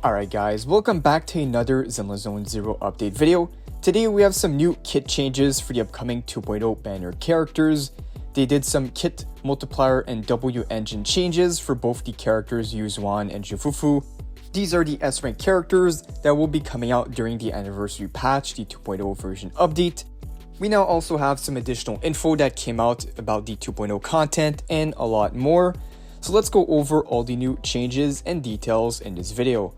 Alright guys, welcome back to another Zenless Zone 0 update video. Today we have some new kit changes for the upcoming 2.0 banner characters. They did some kit, multiplier, and W-engine changes for both the characters Yuzwan and JUFUFU. These are the S-rank characters that will be coming out during the anniversary patch, the 2.0 version update. We now also have some additional info that came out about the 2.0 content and a lot more. So let's go over all the new changes and details in this video.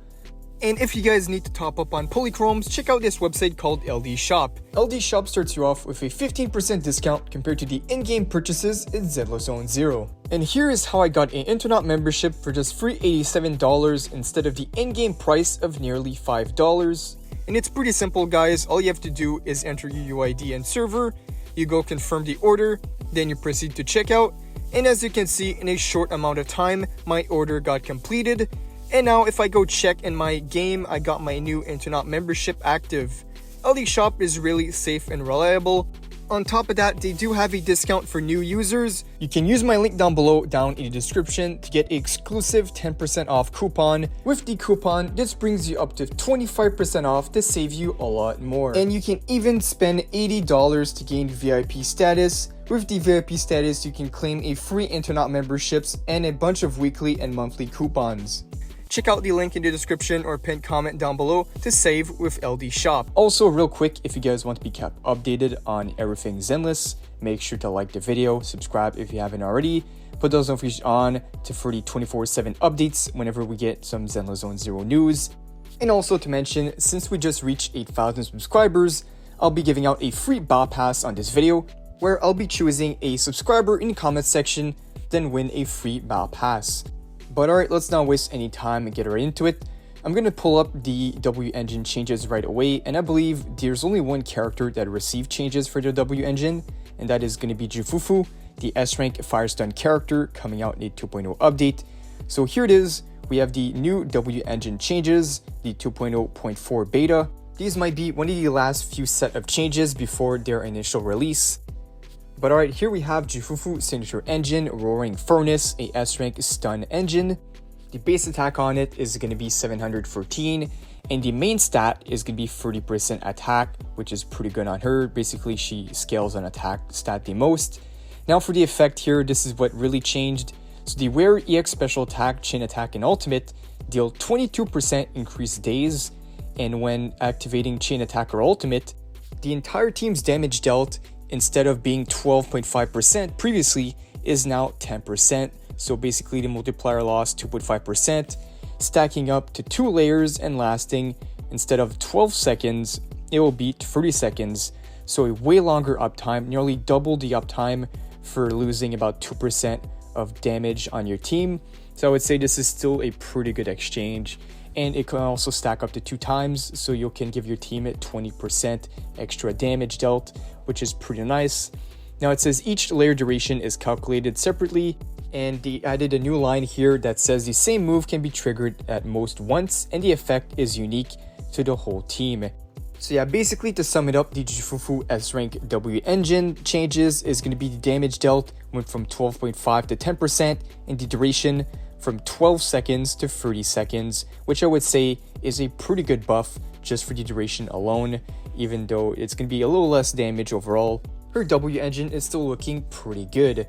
And if you guys need to top up on Polychromes, check out this website called LD Shop. LD Shop starts you off with a 15% discount compared to the in-game purchases in Zenless Zone 0. And here is how I got an internet membership for just free $87 instead of the in-game price of nearly $5. And it's pretty simple guys, all you have to do is enter your UID and server, you go confirm the order, then you proceed to checkout, and as you can see, in a short amount of time, my order got completed. And now if I go check in my game, I got my new internet membership active. LD Shop is really safe and reliable. On top of that, they do have a discount for new users. You can use my link down below down in the description to get an exclusive 10% off coupon. With the coupon, this brings you up to 25% off to save you a lot more. And you can even spend $80 to gain VIP status. With the VIP status, you can claim a free internet memberships and a bunch of weekly and monthly coupons. Check out the link in the description or pinned comment down below to save with LD Shop. Also, real quick, if you guys want to be kept updated on everything Zenless, make sure to like the video, subscribe if you haven't already, put those notifications on for the 24/7 updates whenever we get some Zenless Zone 0 news. And also to mention, since we just reached 8,000 subscribers, I'll be giving out a free BATTLEPASS on this video, where I'll be choosing a subscriber in the comment section, then win a free BATTLEPASS. But alright, let's not waste any time and get right into it. I'm going to pull up the W-engine changes right away, and I believe there's only one character that received changes for the W-engine, and that is going to be JUFUFU, the S-rank Firestun character coming out in a 2.0 update. So here it is, we have the new W-engine changes, the 2.0.4 beta. These might be one of the last few set of changes before their initial release. But alright, here we have JUFUFU Signature Engine, Roaring Furnace, a S-rank stun engine. The base attack on it is going to be 713, and the main stat is going to be 30% attack, which is pretty good on her. Basically, she scales on attack stat the most. Now for the effect here, this is what really changed. So the Rare EX Special Attack, Chain Attack, and Ultimate deal 22% increased days, and when activating Chain Attack or Ultimate, the entire team's damage dealt, instead of being 12.5% previously, is now 10%. So basically the multiplier lost 2.5%, stacking up to 2 layers and lasting, instead of 12 seconds, it will be 30 seconds. So a way longer uptime, nearly double the uptime for losing about 2% of damage on your team. So I would say this is still a pretty good exchange. And it can also stack up to 2 times, so you can give your team 20% extra damage dealt, which is pretty nice. Now it says each layer duration is calculated separately, and they added a new line here that says the same move can be triggered at most once, and the effect is unique to the whole team. So yeah, basically to sum it up, the JUFUFU S-rank W-engine changes is going to be the damage dealt went from 12.5 to 10%, and the duration from 12 seconds to 30 seconds, which I would say is a pretty good buff just for the duration alone, even though it's going to be a little less damage overall. Her W-engine is still looking pretty good.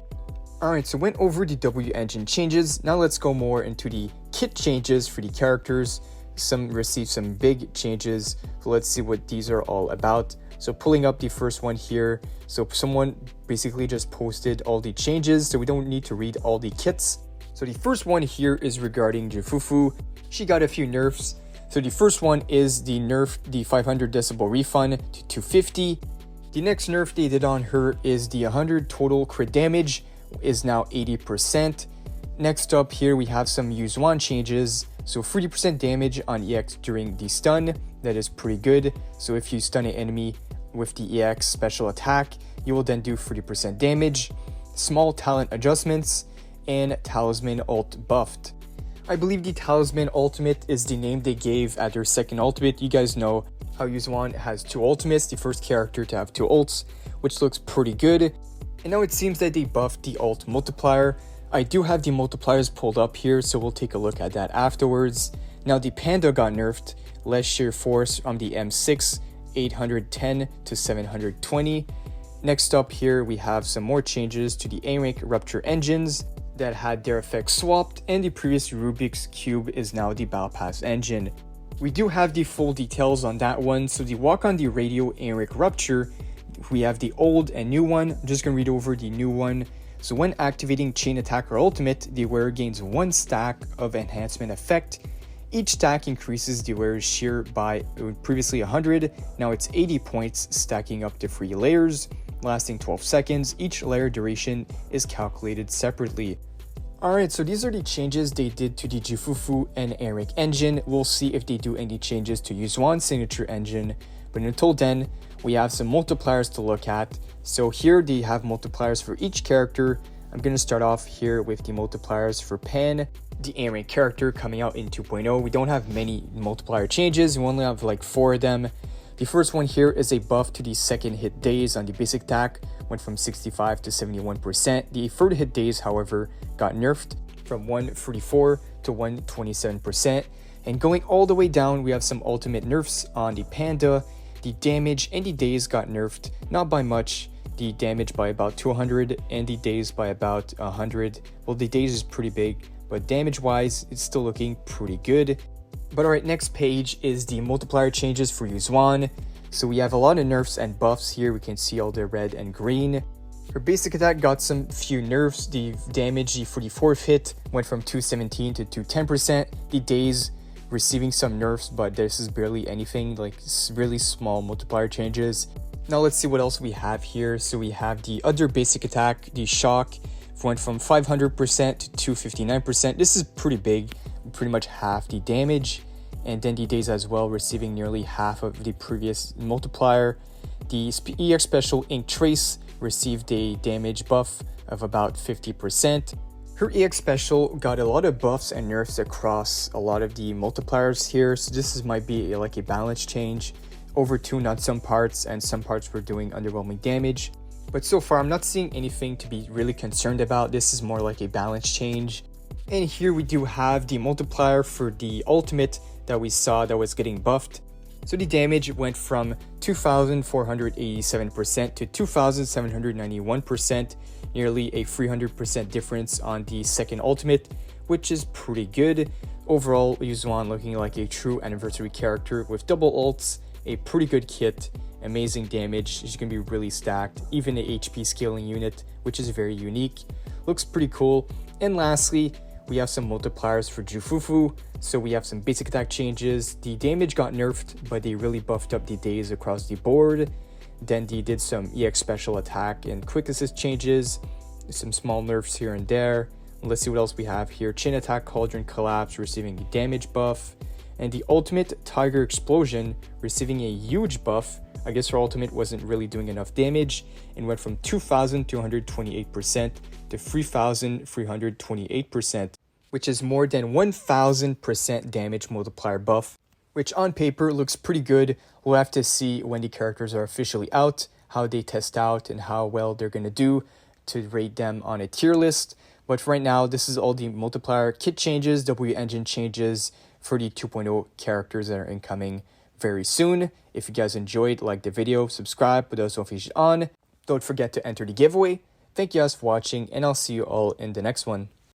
Alright, so went over the W-engine changes. Now let's go more into the kit changes for the characters. Some received some big changes, so let's see what these are all about. So pulling up the first one here, so someone basically just posted all the changes, so we don't need to read all the kits. So the first one here is regarding JUFUFU. She got a few nerfs. So the first one is the nerf the 500 decibel refund to 250. The next nerf they did on her is the 100 total crit damage is now 80%. Next up here we have some Yuzwan changes. So 30% damage on EX during the stun. That is pretty good. So if you stun an enemy with the EX special attack, you will then do 30% damage. Small talent adjustments, and Talisman ult buffed. I believe the Talisman ultimate is the name they gave at their second ultimate. You guys know how Yuzwan has 2 ultimates, the first character to have 2 ults, which looks pretty good. And now it seems that they buffed the ult multiplier. I do have the multipliers pulled up here, so we'll take a look at that afterwards. Now the Panda got nerfed, less shear force from the M6, 810 to 720. Next up here, we have some more changes to the A-Rank Rupture engines that had their effects swapped, and the previous Rubik's Cube is now the Battle Pass engine. We do have the full details on that one, so the Walk on the Radio A-Rank Rupture, we have the old and new one. I'm just going to read over the new one. So when activating Chain Attack or Ultimate, the wearer gains 1 stack of enhancement effect. Each stack increases the wearer's shear by previously 100, now it's 80 points, stacking up to 3 layers, lasting 12 seconds. Each layer duration is calculated separately. Alright, so these are the changes they did to the JUFUFU and A-Rank engine. We'll see if they do any changes to Yuzwan's signature engine, but until then, we have some multipliers to look at. So here they have multipliers for each character. I'm going to start off here with the multipliers for Pan, the A-Rank character coming out in 2.0. We don't have many multiplier changes, we only have like 4 of them. The first one here is a buff to the second hit days on the basic attack, went from 65 to 71%. The third hit days, however, got nerfed from 134 to 127%. And going all the way down, we have some ultimate nerfs on the Panda. The damage and the days got nerfed, not by much. The damage by about 200 and the days by about 100. Well, the days is pretty big, but damage-wise, it's still looking pretty good. But alright, next page is the multiplier changes for Yuzwan. So we have a lot of nerfs and buffs here. We can see all the red and green. Her basic attack got some few nerfs. The damage, the 44th hit, went from 217 to 210%. The days receiving some nerfs, but this is barely anything, like really small multiplier changes. Now let's see what else we have here. So we have the other basic attack, the shock, went from 500% to 259%. This is pretty big, pretty much half the damage. And then the days as well, receiving nearly half of the previous multiplier. The EX Special Ink Trace received a damage buff of about 50%. Her EX Special got a lot of buffs and nerfs across a lot of the multipliers here, so this might be like a balance change. Overtuned on some parts, and some parts were doing underwhelming damage. But so far, I'm not seeing anything to be really concerned about. This is more like a balance change. And here we do have the multiplier for the ultimate that we saw that was getting buffed. So the damage went from 2,487% to 2,791%, nearly a 300% difference on the second ultimate, which is pretty good. Overall, Yuzwan looking like a true anniversary character with double ults, a pretty good kit, amazing damage. She's going to be really stacked, even the HP scaling unit, which is very unique. Looks pretty cool. And lastly, we have some multipliers for JUFUFU. So we have some basic attack changes. The damage got nerfed, but they really buffed up the days across the board. Then they did some EX special attack and quick assist changes, some small nerfs here and there. Let's see what else we have here. Chain attack Cauldron Collapse receiving a damage buff, and the ultimate Tiger Explosion receiving a huge buff. I guess her ultimate wasn't really doing enough damage and went from 2,228% to 3,328%, which is more than 1,000% damage multiplier buff, which on paper looks pretty good. We'll have to see when the characters are officially out, how they test out and how well they're going to do to rate them on a tier list. But right now, this is all the multiplier kit changes, W-engine changes for the 2.0 characters that are incoming very soon. If you guys enjoyed, like the video, subscribe, put those notifications on. Don't forget to enter the giveaway. Thank you guys for watching, and I'll see you all in the next one.